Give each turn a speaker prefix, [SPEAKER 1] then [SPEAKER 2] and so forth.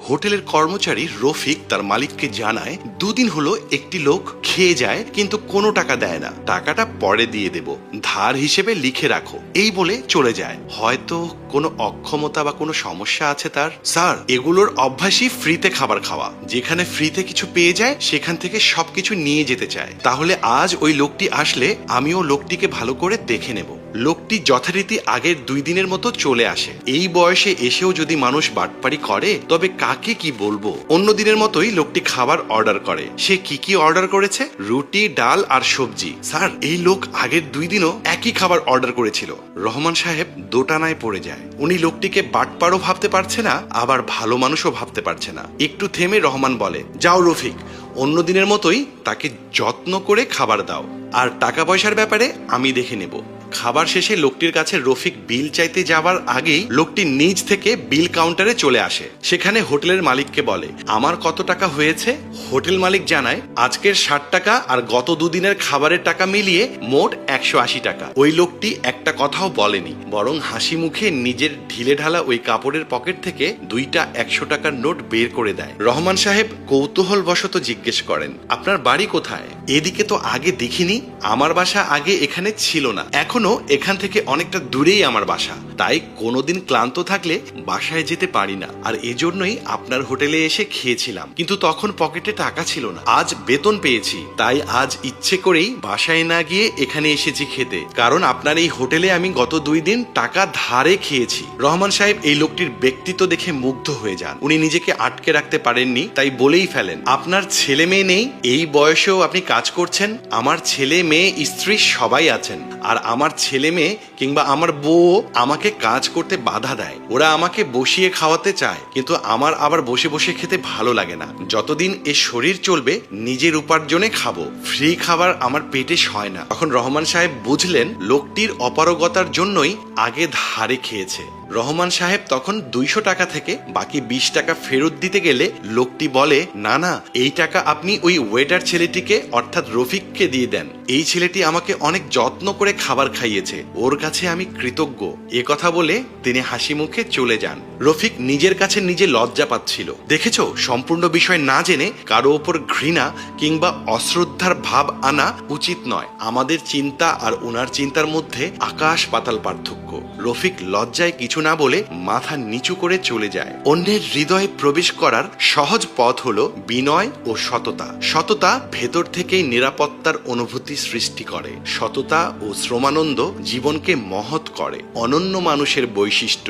[SPEAKER 1] হোটেলের কর্মচারী রফিক তার মালিককে জানায় 2 দিন হলো একটি লোক খেয়ে যায় কিন্তু কোনো টাকা দেয় না, টাকাটা পরে দিয়ে দেব, ধার হিসেবে লিখে রাখো, এই বলে চলে যায়। হয়তো কোনো অক্ষমতা বা কোনো সমস্যা আছে তার। স্যার, এগুলোর অভ্যাসই ফ্রিতে খাবার খাওয়া, যেখানে ফ্রিতে কিছু পেয়ে যায় সেখান থেকে সবকিছু নিয়ে যেতে চায়। তাহলে আজ ওই লোকটি আসলে আমিও লোকটিকে ভালো করে দেখে নেব। লোকটি যথারীতি আগের 2 দিনের মতো চলে আসে। এই বয়সে এসেও যদি মানুষ বাটপারি করে তবে কাকে কি বলবো। অন্য দিনের মতোই লোকটি খাবার অর্ডার করে। সে কি অর্ডার করেছে? রুটি, ডাল আর সবজি। স্যার, এই লোক আগের 2 দিনও একই খাবার অর্ডার করেছিল। রহমান সাহেব দোটানায় পড়ে যায়। উনি লোকটিকে বাটপারও ভাবতে পারছে না, আবার ভালো মানুষও ভাবতে পারছে না। একটু থেমে রহমান বলে, যাও রফিক, অন্য দিনের মতোই তাকে যত্ন করে খাবার দাও, আর টাকা পয়সার ব্যাপারে আমি দেখে নেব। খাবার শেষে লোকটির কাছে রফিক বিল চাইতে যাওয়ার আগেই লোকটি নিজ থেকে বিল কাউন্টারে চলে আসে। সেখানে হোটেলের মালিককে বলে, আমার কত টাকা হয়েছে? হোটেল মালিক জানায়, আজকের 60 টাকা আর গত 2 দিনের খাবারের টাকা মিলিয়ে মোট 180 টাকা। ওই লোকটি একটা কথাও বলেনি, বরং হাসি মুখে নিজের ঢিলে ঢালা ওই কাপড়ের পকেট থেকে 2টা 100 টাকার নোট বের করে দেয়। রহমান সাহেব কৌতূহল বশত জিজ্ঞেস করেন, আপনার বাড়ি কোথায়? এদিকে তো আগে দেখিনি। আমার বাসা আগে এখানে ছিল না, এখনো এখান থেকে অনেকটা দূরেই আমার বাসা। তাই কোনোদিন ক্লান্ত থাকলে বাসায় যেতে পারি না, আর এজন্যই আপনার হোটেলে এসে খেয়েছিলাম, কিন্তু তখন পকেটে টাকা ছিল না। আজ বেতন পেয়েছি, তাই আজ ইচ্ছে করেই বাসায় না গিয়ে এখানে এসেছি খেতে, কারণ আপনার এই হোটেলে আমি গত 2 দিন টাকা ধারে খেয়েছি। রহমান সাহেব এই লোকটির ব্যক্তিত্ব দেখে মুগ্ধ হয়ে যান। উনি নিজেকে আটকে রাখতে পারেননি, তাই বলেই ফেলেন, আপনার ছেলে মেয়ে নেই? এই বয়সেও আপনি কাজ করছেন? আমার ছেলে মেয়ে স্ত্রী সবাই আছেন, আর আমার ছেলে মেয়ে কিংবা আমার বউ আমাকে কাজ করতে বাধা দেয়। ওরা আমাকে বসিয়ে খাওয়াতে চায়, কিন্তু আমার আবার বসে বসে খেতে ভালো লাগে না। যতদিন এ শরীর চলবে নিজের উপার্জনে খাবো, ফ্রি খাবার আমার পেটে সয় না। তখন রহমান সাহেব বুঝলেন লোকটির অপারগতার জন্যই আগে ধারে খেয়েছে। রহমান সাহেব তখন 200 টাকা থেকে বাকি 20 টাকা ফেরত দিতে গেলে লোকটি বলে, না না, এই টাকা আপনি ওই ওয়েটার ছেলেটিকে অর্থাৎ রফিককে দিয়ে দেন। এই ছেলেটি আমাকে অনেক যত্ন করে খাবার খাইয়েছে, ওর কাছে আমি কৃতজ্ঞ। এ কথা বলে তিনি হাসি মুখে চলে যান। রফিক নিজের কাছে নিজে লজ্জা পাচ্ছিল। দেখেছো, সম্পূর্ণ বিষয় না জেনে কারো ওপর ঘৃণা কিংবা অশ্রদ্ধার ভাব আনা উচিত নয়। আমাদের চিন্তা আর ওনার চিন্তার মধ্যে আকাশ পাতাল পার্থক্য। রফিক লজ্জায় কিছু না বলে মাথা নিচু করে চলে যায়। অন্যের হৃদয়ে প্রবেশ করার সহজ পথ হলো বিনয় ও সততা। সততা ভেতর থেকেই নিরাপত্তার অনুভূতি সৃষ্টি করে। সততা ও শ্রমানন্দ জীবনকে মহৎ করে। অনন্য মানুষের বৈশিষ্ট্য।